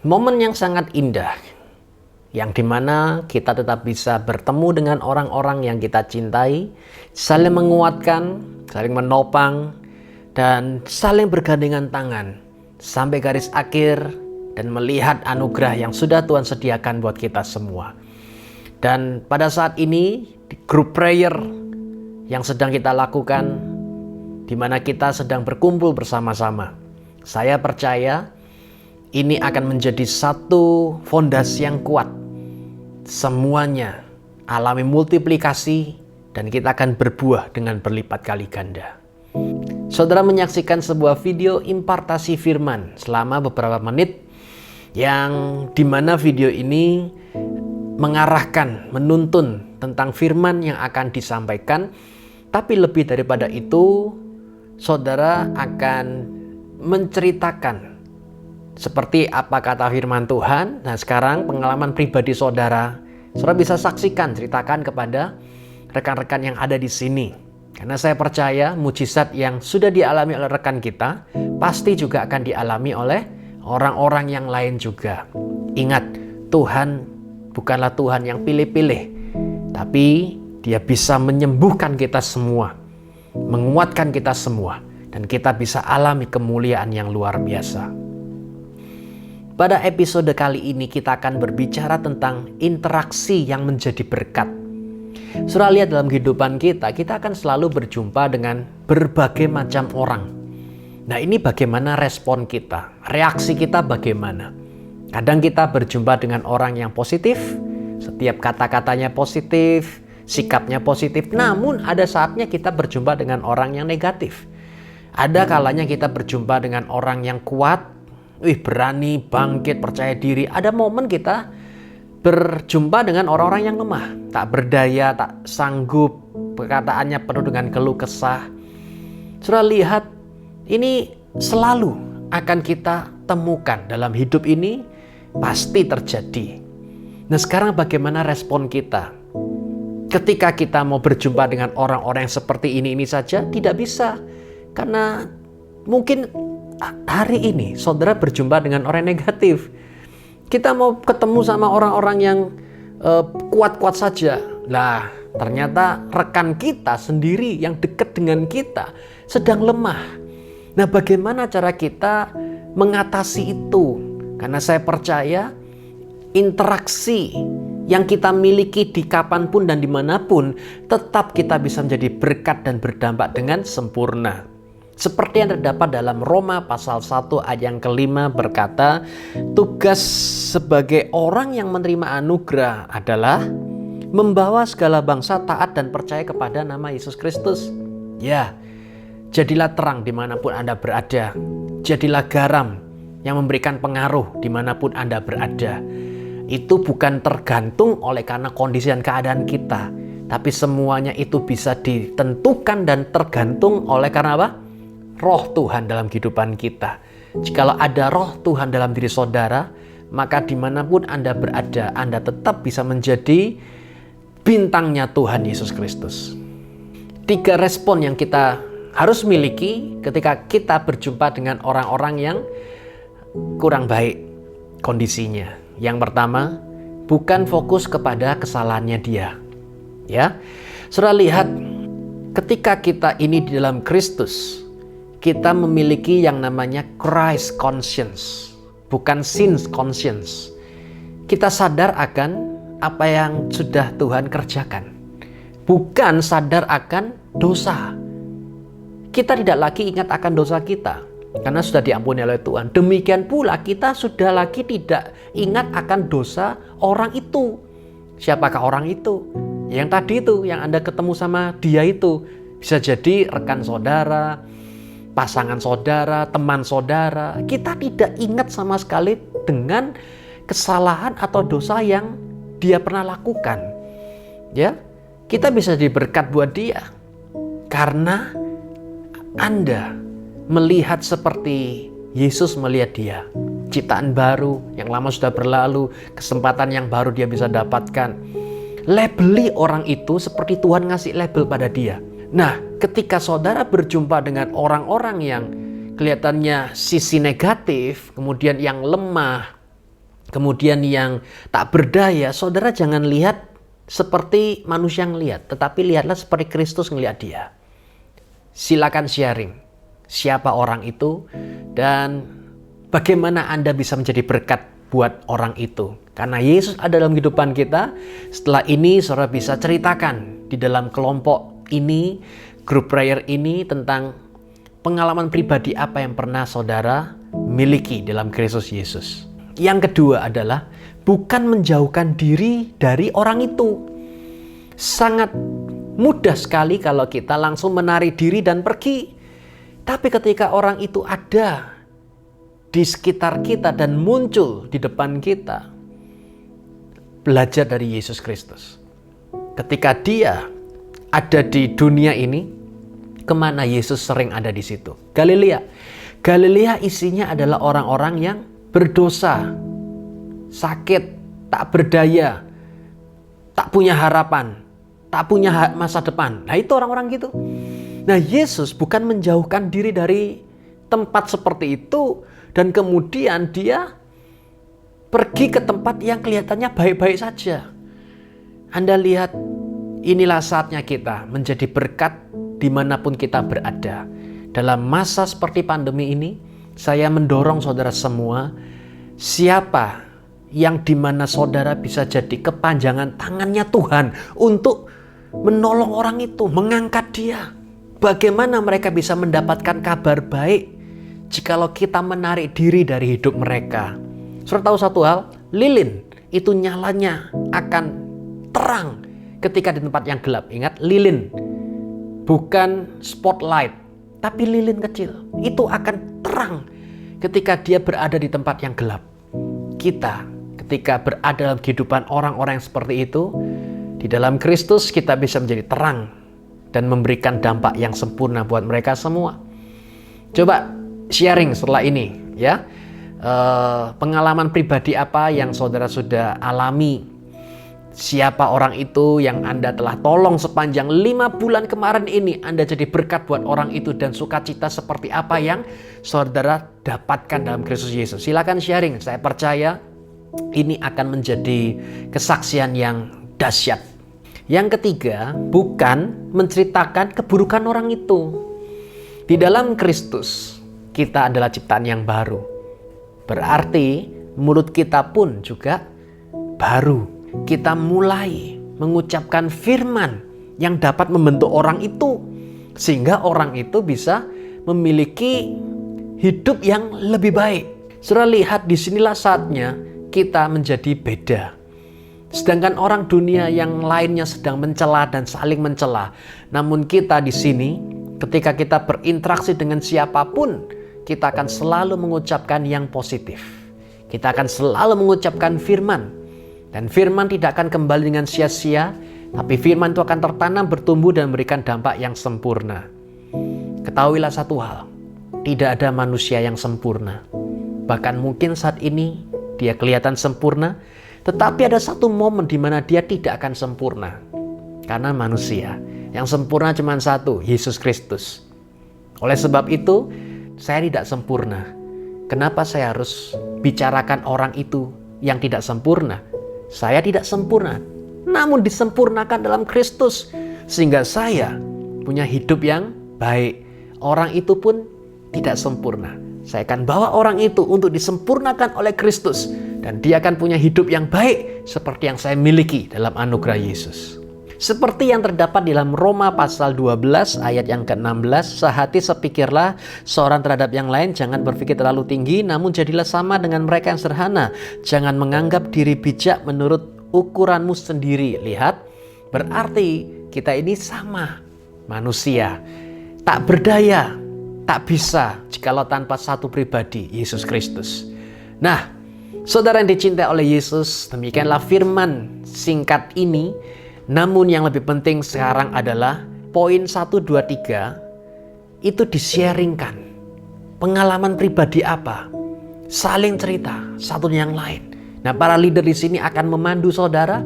Momen yang sangat indah, yang dimana kita tetap bisa bertemu dengan orang-orang yang kita cintai, saling menguatkan, saling menopang, dan saling bergandengan tangan sampai garis akhir dan melihat anugerah yang sudah Tuhan sediakan buat kita semua. Dan pada saat ini di grup prayer yang sedang kita lakukan, di mana kita sedang berkumpul bersama-sama, saya percaya ini akan menjadi satu fondasi yang kuat. Semuanya alami multiplikasi dan kita akan berbuah dengan berlipat kali ganda. Saudara menyaksikan sebuah video impartasi firman selama beberapa menit yang dimana video ini mengarahkan, menuntun tentang firman yang akan disampaikan. Tapi lebih daripada itu, saudara akan menceritakan seperti apa kata firman Tuhan. Nah sekarang pengalaman pribadi saudara bisa saksikan, ceritakan kepada rekan-rekan yang ada di sini. Karena saya percaya mujizat yang sudah dialami oleh rekan kita pasti juga akan dialami oleh orang-orang yang lain juga. Ingat, Tuhan bukanlah Tuhan yang pilih-pilih, tapi Dia bisa menyembuhkan kita semua, menguatkan kita semua, dan kita bisa alami kemuliaan yang luar biasa. Pada episode kali ini kita akan berbicara tentang interaksi yang menjadi berkat. Saudara lihat dalam kehidupan kita akan selalu berjumpa dengan berbagai macam orang. Nah ini bagaimana respon kita, reaksi kita bagaimana. Kadang kita berjumpa dengan orang yang positif, setiap kata-katanya positif, sikapnya positif. Namun ada saatnya kita berjumpa dengan orang yang negatif. Ada kalanya kita berjumpa dengan orang yang kuat, berani, bangkit, percaya diri. Ada momen kita berjumpa dengan orang-orang yang lemah, tak berdaya, tak sanggup, perkataannya penuh dengan keluh kesah. Saudara lihat, ini selalu akan kita temukan dalam hidup ini, pasti terjadi. Nah sekarang bagaimana respon kita? Ketika kita mau berjumpa dengan orang-orang yang seperti ini saja, tidak bisa. Karena mungkin hari ini saudara berjumpa dengan orang negatif. Kita mau ketemu sama orang-orang yang kuat-kuat saja. Nah, ternyata rekan kita sendiri yang dekat dengan kita sedang lemah. Nah, bagaimana cara kita mengatasi itu? Karena saya percaya interaksi yang kita miliki di kapanpun dan dimanapun tetap kita bisa menjadi berkat dan berdampak dengan sempurna. Seperti yang terdapat dalam Roma pasal 1 ayat yang kelima berkata, tugas sebagai orang yang menerima anugerah adalah membawa segala bangsa taat dan percaya kepada nama Yesus Kristus. Ya, jadilah terang dimanapun Anda berada. Jadilah garam yang memberikan pengaruh dimanapun Anda berada. Itu bukan tergantung oleh karena kondisi dan keadaan kita. Tapi semuanya itu bisa ditentukan dan tergantung oleh karena apa? Roh Tuhan dalam kehidupan kita. Jikalau ada roh Tuhan dalam diri saudara, maka dimanapun Anda berada, Anda tetap bisa menjadi bintangnya Tuhan Yesus Kristus. 3 respon yang kita harus miliki ketika kita berjumpa dengan orang-orang yang kurang baik kondisinya. Yang pertama, bukan fokus kepada kesalahannya dia. Ya, saudara lihat, ketika kita ini di dalam Kristus, kita memiliki yang namanya Christ conscience, bukan sin conscience. Kita sadar akan apa yang sudah Tuhan kerjakan, bukan sadar akan dosa. Kita tidak lagi ingat akan dosa kita, karena sudah diampuni oleh Tuhan. Demikian pula kita sudah lagi tidak ingat akan dosa orang itu. Siapakah orang itu? Yang tadi itu, yang Anda ketemu sama dia itu. Bisa jadi rekan saudara, pasangan saudara, teman saudara. Kita tidak ingat sama sekali dengan kesalahan atau dosa yang dia pernah lakukan. Ya, kita bisa diberkat buat dia karena Anda melihat seperti Yesus melihat dia. Ciptaan baru, yang lama sudah berlalu, kesempatan yang baru dia bisa dapatkan. Labeli orang itu seperti Tuhan ngasih label pada dia. Nah, ketika saudara berjumpa dengan orang-orang yang kelihatannya sisi negatif, kemudian yang lemah, Kemudian yang tak berdaya, saudara jangan lihat seperti manusia ngelihat, tetapi lihatlah seperti Kristus ngelihat dia. Silakan sharing siapa orang itu dan bagaimana Anda bisa menjadi berkat buat orang itu. Karena Yesus ada dalam kehidupan kita. Setelah ini saudara bisa ceritakan di dalam kelompok ini, grup prayer ini, tentang pengalaman pribadi apa yang pernah saudara miliki dalam Kristus Yesus. Yang kedua adalah bukan menjauhkan diri dari orang itu. Sangat mudah sekali kalau kita langsung menarik diri dan pergi. Tapi ketika orang itu ada di sekitar kita dan muncul di depan kita, belajar dari Yesus Kristus. Ketika dia ada di dunia ini, kemana Yesus sering ada di situ? Galilea. Galilea isinya adalah orang-orang yang berdosa, sakit, tak berdaya, tak punya harapan, tak punya masa depan. Nah, itu orang-orang gitu. Nah, Yesus bukan menjauhkan diri dari tempat seperti itu dan kemudian dia pergi ke tempat yang kelihatannya baik-baik saja. Anda lihat, inilah saatnya kita menjadi berkat dimanapun kita berada. Dalam masa seperti pandemi ini, saya mendorong saudara semua, siapa yang dimana saudara bisa jadi kepanjangan tangannya Tuhan untuk menolong orang itu, mengangkat dia. Bagaimana mereka bisa mendapatkan kabar baik jikalau kita menarik diri dari hidup mereka. Saudara tahu satu hal, lilin itu nyalanya akan terang ketika di tempat yang gelap. Ingat, lilin bukan spotlight, tapi lilin kecil. Itu akan terang ketika dia berada di tempat yang gelap. Kita ketika berada dalam kehidupan orang-orang yang seperti itu, di dalam Kristus kita bisa menjadi terang dan memberikan dampak yang sempurna buat mereka semua. Coba sharing setelah ini ya. Pengalaman pribadi apa yang saudara sudah alami. Siapa orang itu yang Anda telah tolong sepanjang 5 bulan kemarin ini. Anda jadi berkat buat orang itu dan sukacita seperti apa yang saudara dapatkan dalam Kristus Yesus. Silakan sharing. Saya percaya ini akan menjadi kesaksian yang dahsyat. Yang ketiga, bukan menceritakan keburukan orang itu. Di dalam Kristus, kita adalah ciptaan yang baru. Berarti mulut kita pun juga baru. Kita mulai mengucapkan firman yang dapat membentuk orang itu. Sehingga orang itu bisa memiliki hidup yang lebih baik. Saudara lihat, disinilah saatnya kita menjadi beda. Sedangkan orang dunia yang lainnya sedang mencela dan saling mencela. Namun kita di sini, ketika kita berinteraksi dengan siapapun, kita akan selalu mengucapkan yang positif. Kita akan selalu mengucapkan firman. Dan firman tidak akan kembali dengan sia-sia, tapi firman itu akan tertanam, bertumbuh, dan memberikan dampak yang sempurna. Ketahuilah satu hal, tidak ada manusia yang sempurna. Bahkan mungkin saat ini dia kelihatan sempurna, tetapi ada satu momen di mana dia tidak akan sempurna. Karena manusia yang sempurna cuma satu, Yesus Kristus. Oleh sebab itu, saya tidak sempurna. Kenapa saya harus bicarakan orang itu yang tidak sempurna? Saya tidak sempurna, namun disempurnakan dalam Kristus. Sehingga saya punya hidup yang baik. Orang itu pun tidak sempurna. Saya akan bawa orang itu untuk disempurnakan oleh Kristus. Dan dia akan punya hidup yang baik seperti yang saya miliki dalam anugerah Yesus. Seperti yang terdapat di dalam Roma pasal 12 ayat yang ke-16, sehati sepikirlah seorang terhadap yang lain, jangan berpikir terlalu tinggi, namun jadilah sama dengan mereka yang sederhana. Jangan menganggap diri bijak menurut ukuranmu sendiri. Lihat, berarti kita ini sama manusia, tak berdaya, tak bisa jikalau tanpa satu pribadi, Yesus Kristus. Nah, saudara yang dicintai oleh Yesus, demikianlah firman singkat ini. Namun yang lebih penting sekarang adalah poin 1, 2, 3 itu di-sharingkan. Pengalaman pribadi apa? Saling cerita satu yang lain. Nah, para leader di sini akan memandu saudara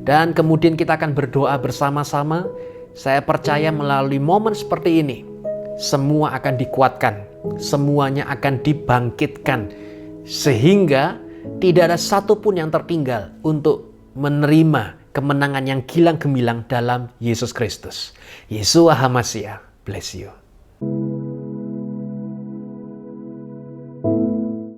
dan kemudian kita akan berdoa bersama-sama. Saya percaya melalui momen seperti ini semua akan dikuatkan, semuanya akan dibangkitkan sehingga Tidak ada satupun yang tertinggal untuk menerima kemenangan yang gilang gemilang dalam Yesus Kristus. Yeshua HaMashiach, bless you.